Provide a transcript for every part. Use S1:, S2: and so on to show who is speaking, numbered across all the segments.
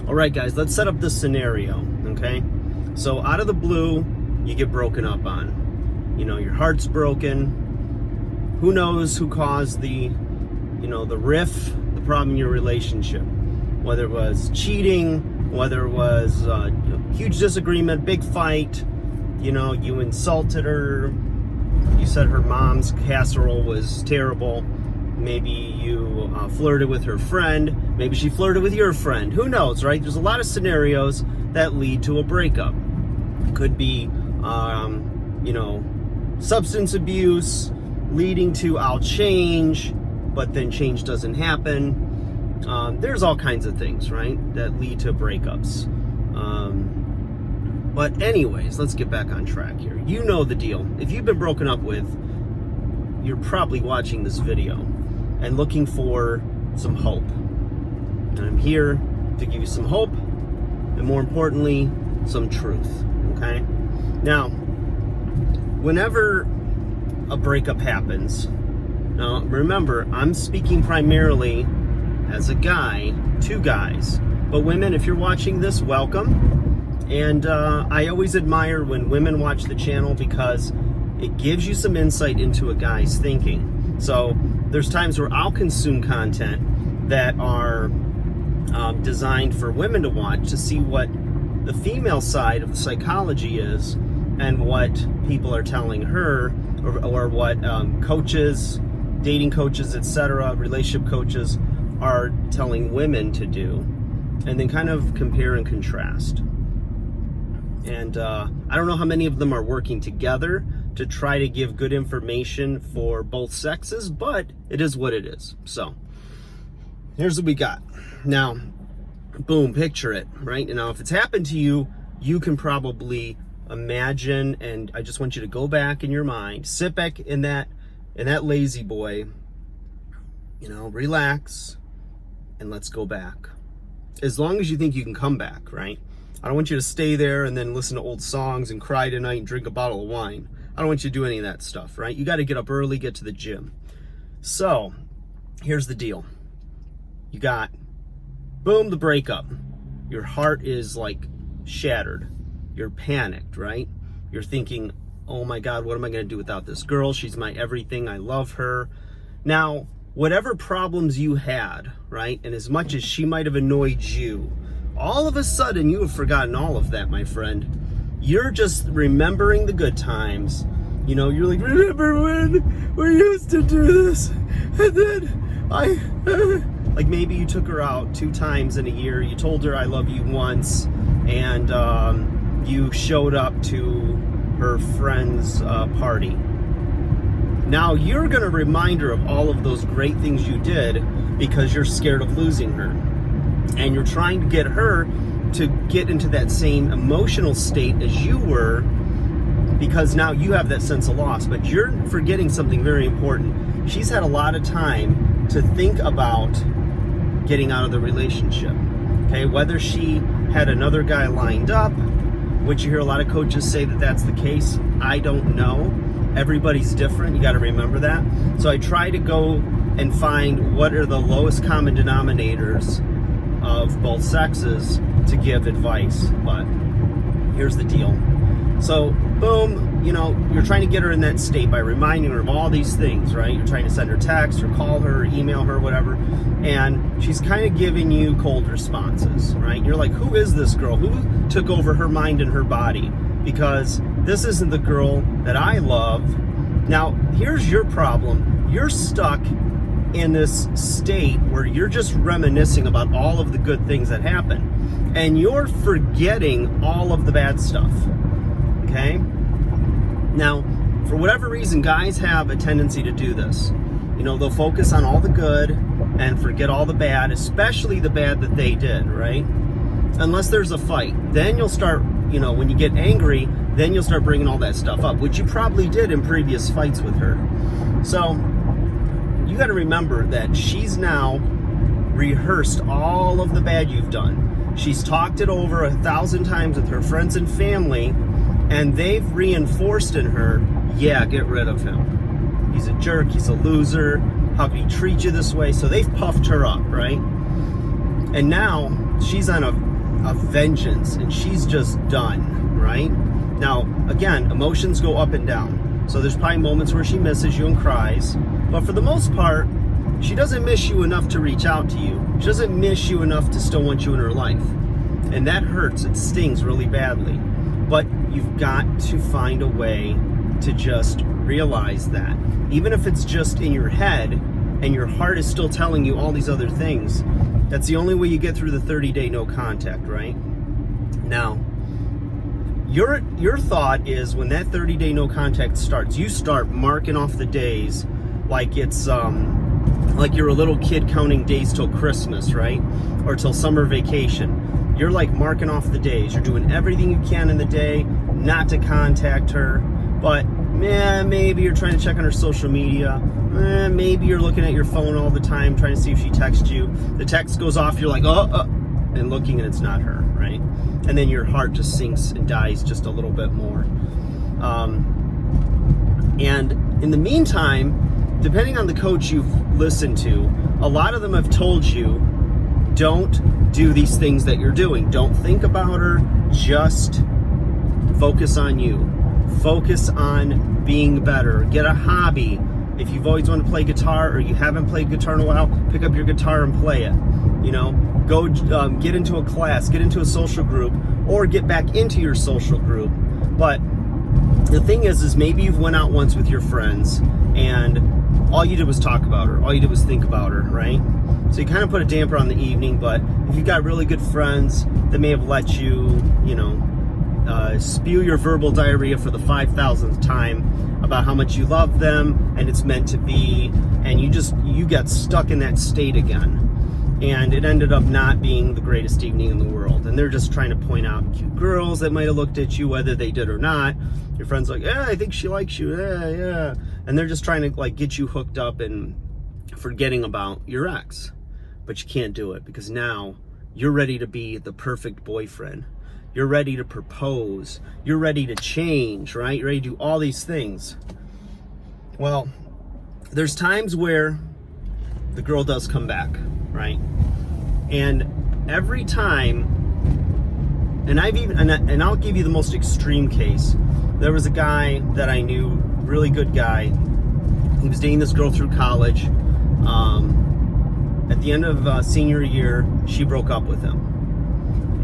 S1: All right, guys, let's set up this scenario, okay? So out of the blue, you get broken up on. You know, your heart's broken. Who knows who caused the problem in your relationship? Whether it was cheating, whether it was a huge disagreement, big fight, you insulted her, you said her mom's casserole was terrible, maybe you flirted with her friend, maybe she flirted with your friend, who knows, right? There's a lot of scenarios that lead to a breakup. Could be, substance abuse leading to I'll change, but then change doesn't happen. There's all kinds of things, right, that lead to breakups. But anyways, let's get back on track here. You know the deal. If you've been broken up with, you're probably watching this video and looking for some hope. And I'm here to give you some hope and, more importantly, some truth, okay? Now, whenever a breakup happens, now remember, I'm speaking primarily as a guy to guys. But women, if you're watching this, welcome. And I always admire when women watch the channel because it gives you some insight into a guy's thinking. So there's times where I'll consume content that are designed for women to watch to see what the female side of the psychology is and what people are telling her or what coaches, dating coaches, etc., relationship coaches are telling women to do, and then kind of compare and contrast. And I don't know how many of them are working together to try to give good information for both sexes, but it is what it is. So here's what we got. Now, boom, picture it, right? And now if it's happened to you, you can probably imagine, and I just want you to go back in your mind, sit back in that lazy boy, relax, and let's go back. As long as you think you can come back, right? I don't want you to stay there and then listen to old songs and cry tonight and drink a bottle of wine. I don't want you to do any of that stuff, right? You got to get up early, get to the gym. So here's the deal. You got, boom, the breakup. Your heart is like shattered. You're panicked, right? You're thinking, oh my God, what am I going to do without this girl? She's my everything. I love her. Now, whatever problems you had, right? And as much as she might have annoyed you, all of a sudden you have forgotten all of that, my friend. You're just remembering the good times. You're like, remember when we used to do this? And then like maybe you took her out 2 times in a year. You told her I love you once, and you showed up to her friend's party. Now you're going to remind her of all of those great things you did because you're scared of losing her. And you're trying to get her to get into that same emotional state as you were, because now you have that sense of loss. But you're forgetting something very important. She's had a lot of time to think about getting out of the relationship. Okay, whether she had another guy lined up, which you hear a lot of coaches say that that's the case, I don't know. Everybody's different. You got to remember that. So I try to go and find what are the lowest common denominators of both sexes to give advice. But here's the deal. So boom, you're trying to get her in that state by reminding her of all these things, right? You're trying to send her text or call her or email her, whatever, and she's kind of giving you cold responses, right? You're like, who is this girl? Who took over her mind and her body? Because this isn't the girl that I love. Now, here's your problem. You're stuck in this state where you're just reminiscing about all of the good things that happened, and you're forgetting all of the bad stuff. Okay? Now, for whatever reason, guys have a tendency to do this. They'll focus on all the good and forget all the bad, especially the bad that they did, right? Unless there's a fight. Then you'll start, when you get angry, then you'll start bringing all that stuff up, which you probably did in previous fights with her. So you got to remember that she's now rehearsed all of the bad you've done. She's talked it over 1,000 times with her friends and family, and they've reinforced in her, yeah, get rid of him. He's a jerk, he's a loser, how can he treat you this way? So they've puffed her up, right? And now she's on a a vengeance, and she's just done, right? Now, again, emotions go up and down. So there's probably moments where she misses you and cries, but for the most part, she doesn't miss you enough to reach out to you. She doesn't miss you enough to still want you in her life. And that hurts, it stings really badly. But you've got to find a way to just realize that. Even if it's just in your head and your heart is still telling you all these other things, that's the only way you get through the 30-day no contact, right? Now, your thought is when that 30-day no contact starts, you start marking off the days like it's like you're a little kid counting days till Christmas, right? Or till summer vacation. You're like marking off the days. You're doing everything you can in the day not to contact her, but maybe you're trying to check on her social media. Maybe you're looking at your phone all the time trying to see if she texts you. The text goes off, you're like, and looking, and it's not her, right? And then your heart just sinks and dies just a little bit more. And in the meantime, depending on the coach you've listened to, a lot of them have told you, don't do these things that you're doing. Don't think about her, just focus on you. Focus on being better. Get a hobby. If you've always wanted to play guitar or you haven't played guitar in a while, pick up your guitar and play it. You know, go get into a class, get into a social group, or get back into your social group. But the thing is maybe you've went out once with your friends and all you did was talk about her. All you did was think about her, right? So you kind of put a damper on the evening, but if you've got really good friends that may have let you, spew your verbal diarrhea for the 5,000th time about how much you love them and it's meant to be, and you got stuck in that state again. And it ended up not being the greatest evening in the world. And they're just trying to point out cute girls that might have looked at you, whether they did or not. Your friend's like, yeah, I think she likes you, yeah. And they're just trying to like get you hooked up and forgetting about your ex. But you can't do it because now you're ready to be the perfect boyfriend. You're ready to propose. You're ready to change, right? You're ready to do all these things. Well, there's times where the girl does come back, right? And every time, and I'll give you the most extreme case. There was a guy that I knew, really good guy. He was dating this girl through college. At the end of senior year, she broke up with him.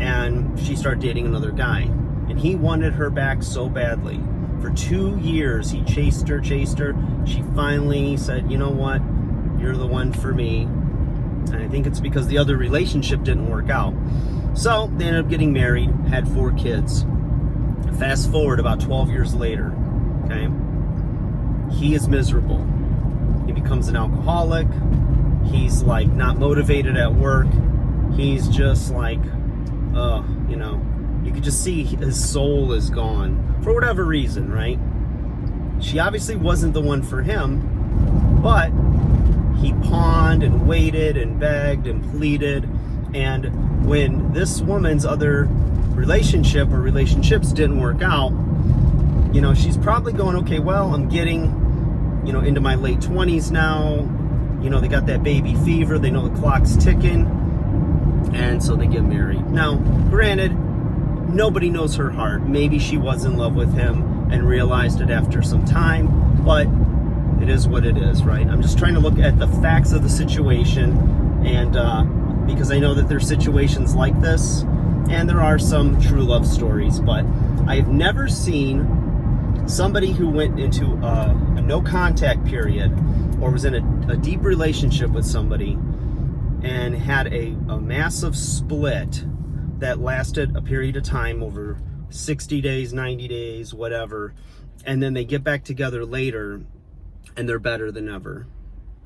S1: And she started dating another guy. And he wanted her back so badly. For 2 years, he chased her. She finally said, you know what? You're the one for me. And I think it's because the other relationship didn't work out. So they ended up getting married, had 4 kids. Fast forward about 12 years later, okay? He is miserable. He becomes an alcoholic. He's like not motivated at work. He's just like, you could just see his soul is gone for whatever reason, right? She obviously wasn't the one for him, but he pawned and waited and begged and pleaded. And when this woman's other relationship or relationships didn't work out, she's probably going, okay, well, I'm getting, into my late 20s now. They got that baby fever. They know the clock's ticking. And so they get married. Now, granted, nobody knows her heart. Maybe she was in love with him and realized it after some time, but it is what it is, right? I'm just trying to look at the facts of the situation, and because I know that there's situations like this, and there are some true love stories, but I've never seen somebody who went into a no contact period or was in a deep relationship with somebody and had a massive split that lasted a period of time over 60 days, 90 days, whatever, and then they get back together later and they're better than ever.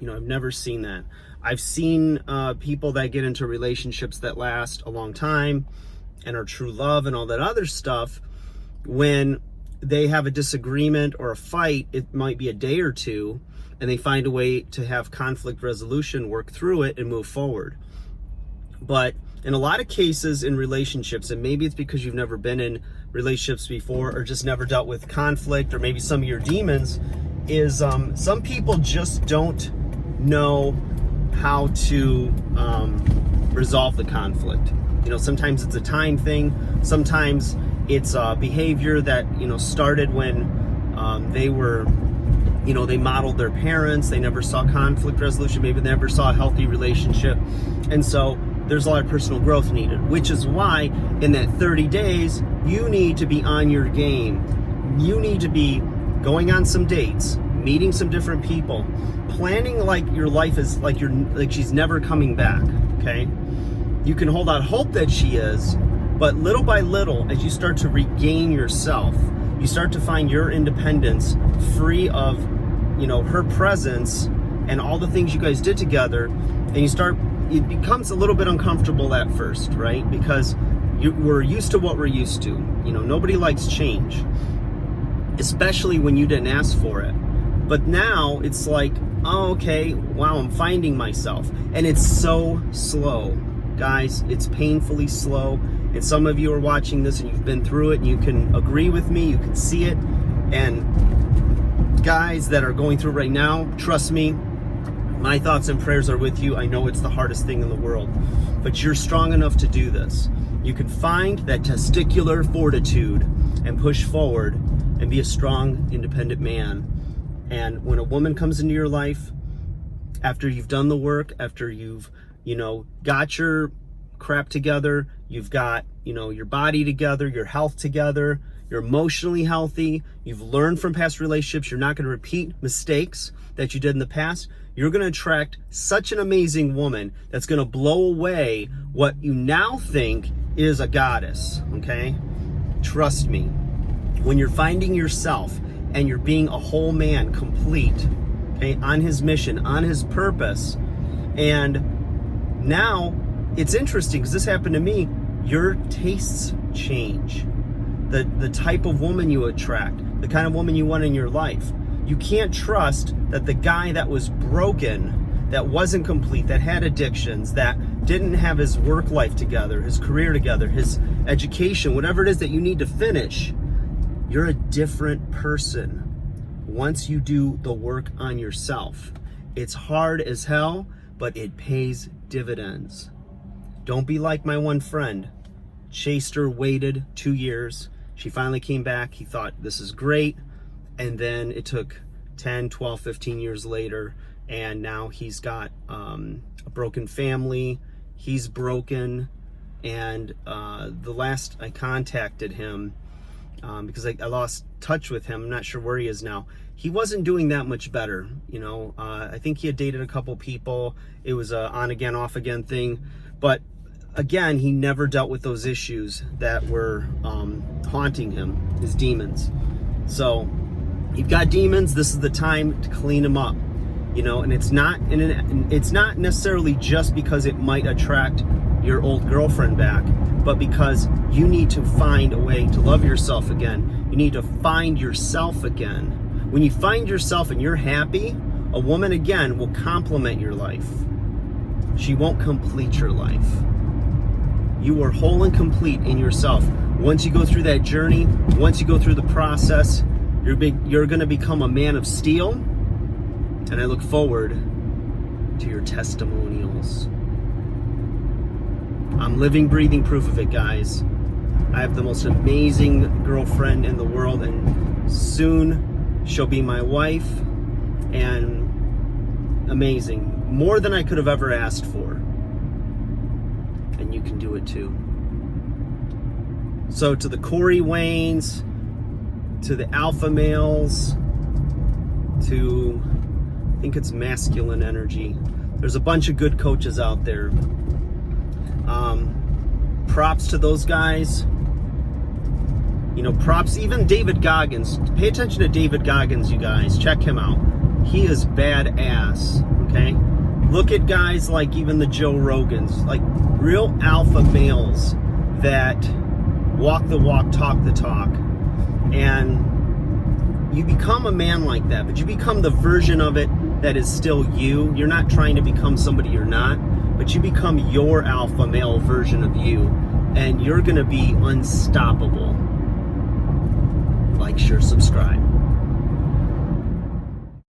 S1: I've never seen that. I've seen people that get into relationships that last a long time and are true love and all that other stuff. When they have a disagreement or a fight, it might be a day or two, and they find a way to have conflict resolution, work through it, and move forward. But in a lot of cases in relationships, and maybe it's because you've never been in relationships before or just never dealt with conflict, or maybe some of your demons, is some people just don't know how to resolve the conflict. Sometimes it's a time thing. Sometimes it's a behavior that, started when they were, they modeled their parents. They never saw conflict resolution. Maybe they never saw a healthy relationship. And so there's a lot of personal growth needed, which is why in that 30 days, you need to be on your game. You need to be going on some dates, meeting some different people, planning like your life is like she's never coming back, okay? You can hold out hope that she is, but little by little, as you start to regain yourself, you start to find your independence free of, her presence and all the things you guys did together, and it becomes a little bit uncomfortable at first, right? Because we're used to what we're used to. Nobody likes change, especially when you didn't ask for it. But now it's like, oh, okay, wow, I'm finding myself. And it's so slow. Guys, it's painfully slow. And some of you are watching this and you've been through it and you can agree with me, you can see it. And guys that are going through it right now, trust me, my thoughts and prayers are with you. I know it's the hardest thing in the world, but you're strong enough to do this. You can find that testicular fortitude and push forward and be a strong, independent man. And when a woman comes into your life, after you've done the work, after you've, got your crap together, you've got, your body together, your health together, you're emotionally healthy, you've learned from past relationships, you're not going to repeat mistakes that you did in the past, you're going to attract such an amazing woman that's going to blow away what you now think is a goddess, okay? Trust me. When you're finding yourself and you're being a whole man, complete, okay, on his mission, on his purpose, and now it's interesting because this happened to me, your tastes change. The type of woman you attract, the kind of woman you want in your life. You can't trust that the guy that was broken, that wasn't complete, that had addictions, that didn't have his work life together, his career together, his education, whatever it is that you need to finish, you're a different person once you do the work on yourself. It's hard as hell, but it pays dividends. Don't be like my one friend. Chased her, waited 2 years. She finally came back. He thought, this is great. And then it took 10, 12, 15 years later, and now he's got a broken family. He's broken. And the last I contacted him, because I lost touch with him, I'm not sure where he is now. He wasn't doing that much better. I think he had dated a couple people. It was a on again, off again thing. But again, he never dealt with those issues that were haunting him, his demons. So you've got demons, this is the time to clean them up. And it's not necessarily just because it might attract your old girlfriend back, but because you need to find a way to love yourself again. You need to find yourself again. When you find yourself and you're happy, a woman again will complement your life. She won't complete your life. You are whole and complete in yourself. Once you go through that journey, once you go through the process, you're going to become a man of steel. And I look forward to your testimonials. I'm living, breathing proof of it, guys. I have the most amazing girlfriend in the world, and soon she'll be my wife. And amazing. More than I could have ever asked for. And you can do it too. So to the Corey Waynes, to the alpha males, to, I think it's masculine energy. There's a bunch of good coaches out there. Props to those guys. Props, even David Goggins. Pay attention to David Goggins, you guys. Check him out. He is badass, okay? Look at guys like even the Joe Rogans, like real alpha males that walk the walk, talk the talk. And you become a man like that, but you become the version of it that is still you. You're not trying to become somebody you're not, but you become your alpha male version of you, and you're going to be unstoppable. Like, share, subscribe.